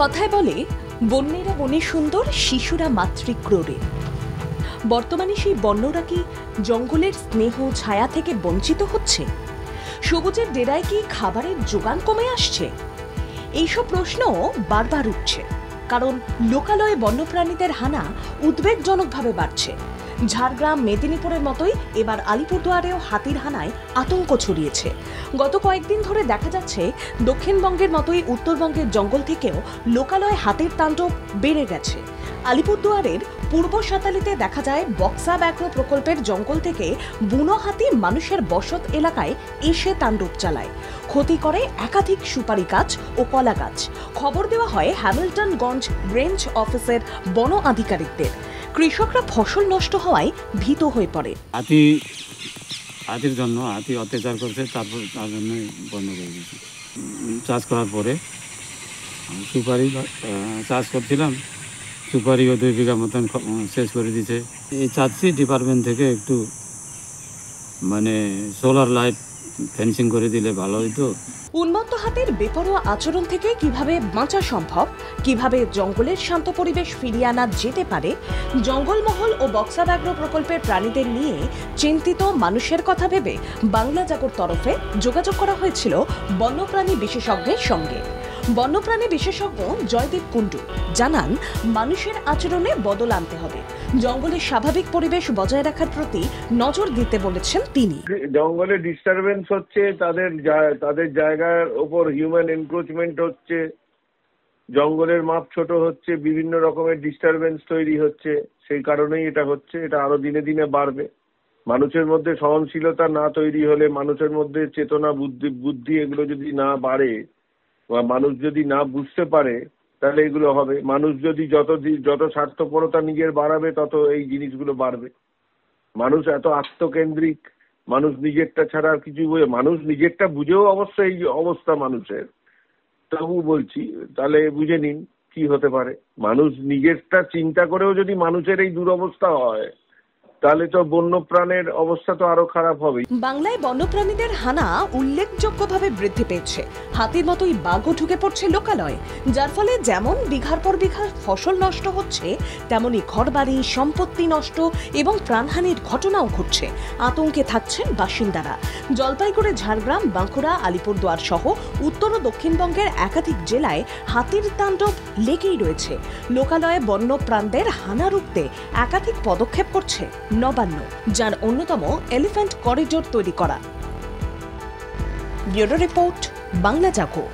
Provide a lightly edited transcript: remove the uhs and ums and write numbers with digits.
কথায় বলে বন্যেরা বনে সুন্দর, শিশুরা মাতৃক্রোড়ে। বর্তমানে সেই বন্যরা কি জঙ্গলের স্নেহ ছায়া থেকে বঞ্চিত হচ্ছে? সবুজের ডেরায় কি খাবারের যোগান কমে আসছে? এইসব প্রশ্ন বারবার উঠছে, কারণ লোকালয়ে বন্যপ্রাণীদের হানা উদ্বেগজনকভাবে বাড়ছে। ঝাড়গ্রাম, মেদিনীপুরের মতোই এবার আলিপুরদুয়ারেও হাতির হানায় আতঙ্ক ছড়িয়েছে। গত কয়েকদিন ধরে দেখা যাচ্ছে দক্ষিণবঙ্গের মতোই উত্তরবঙ্গের জঙ্গল থেকেও লোকালয়ে হাতির তাণ্ডব বেড়ে গেছে। আলিপুরদুয়ারের পূর্ব সাতালিতে দেখা যায় বক্সা ব্যাঘ্র প্রকল্পের জঙ্গল থেকে বুনো হাতি মানুষের বসত এলাকায় এসে তাণ্ডব চালায়, ক্ষতি করে একাধিক সুপারি গাছ ও কলা গাছ। খবর দেওয়া হয় হ্যামিল্টনগঞ্জ রেঞ্জ অফিসের বন আধিকারিকদের। কৃষকরা ফসল নষ্ট হওয়ায় ভীত হয়ে পড়ে। হাতির জন্য হাতি অত্যাচার করছে, তারপর তার জন্য বন্ধ করে দিয়েছি। চাষ করার পরে সুপারি চাষ করছিলাম, সুপারিও 2 বিঘা মতন শেষ করে দিয়েছে। এই চাচ্ছি ডিপার্টমেন্ট থেকে একটু সোলার লাইট ফেন্সিং করে দিলে ভালো হইতো। উন্মত্ত হাতির বেপরোয়া আচরণ থেকে কিভাবে বাঁচা সম্ভব, কিভাবে জঙ্গলের শান্ত পরিবেশ ফিরিয়ে আনা যেতে পারে, জঙ্গলমহল ও বক্সা ব্যাঘ্র প্রকল্পের প্রাণীদের নিয়ে চিন্তিত মানুষের কথা ভেবে বাংলা জাগর তরফে যোগাযোগ করা হয়েছিল বন্যপ্রাণী বিশেষজ্ঞের সঙ্গে। বন্যপ্রাণী বিশেষজ্ঞ জয়দীপ কুণ্ডু জানান, মানুষের আচরণে বদল আনতে হবে, জঙ্গলের স্বাভাবিক পরিবেশ বজায় রাখার প্রতি নজর দিতে বলেছেন তিনি। জঙ্গলে ডিস্টারবেন্স হচ্ছে, তাদের জায়গার ওপর হিউম্যান এনক্রোচমেন্ট হচ্ছে, জঙ্গলের মাপ ছোট হচ্ছে, বিভিন্ন রকমের ডিস্টারবেন্স তৈরি হচ্ছে। সেই কারণেই এটা হচ্ছে। এটা আরো দিনে দিনে বাড়বে। মানুষের মধ্যে সহনশীলতা না তৈরি হলে, মানুষের মধ্যে চেতনা, বুদ্ধি এগুলো যদি না বাড়ে বা মানুষ যদি না বুঝতে পারে, তাহলে এগুলো হবে। মানুষ যদি যত স্বার্থপরতা নিজের বাড়াবে, তত এই জিনিসগুলো বাড়বে। মানুষ এত আত্মকেন্দ্রিক, মানুষ নিজেরটা ছাড়া আর কিছু মানুষ নিজেরটা বুঝেও অবশ্য এই অবস্থা মানুষের। তবু বলছি, তাহলে বুঝে নিন কি হতে পারে। মানুষ নিজেরটা চিন্তা করেও যদি মানুষের এই দুরবস্থা হয়, তাহলে তো বন্যপ্রাণের অবস্থা তো আরো খারাপ হবে। বাংলায় বন্যপ্রাণীদের হানা উল্লেখযোগ্যভাবে বৃদ্ধি পেয়েছে। হাতির মতোই বাঘও ঢুকে পড়ছে লোকালয়ে, যার ফলে যেমন বিঘার পর বিঘা ফসল নষ্ট হচ্ছে, তেমনি ঘরবাড়ি, সম্পত্তি নষ্ট এবং প্রাণহানির ঘটনাও ঘটছে। আতঙ্কে থাকছেন বাসিন্দারা। জলপাইগুড়ি, ঝাড়গ্রাম, বাঁকুড়া, আলিপুরদুয়ার সহ উত্তর ও দক্ষিণবঙ্গের একাধিক জেলায় হাতির তাণ্ডব লেগেই রয়েছে। লোকালয়ে বন্যপ্রাণীদের হানা রুখতে একাধিক পদক্ষেপ করছে নবান্ন, যার অন্যতম এলিফ্যান্ট করিডোর তৈরি করা। ব্যুরো রিপোর্ট, বাংলা জাগো।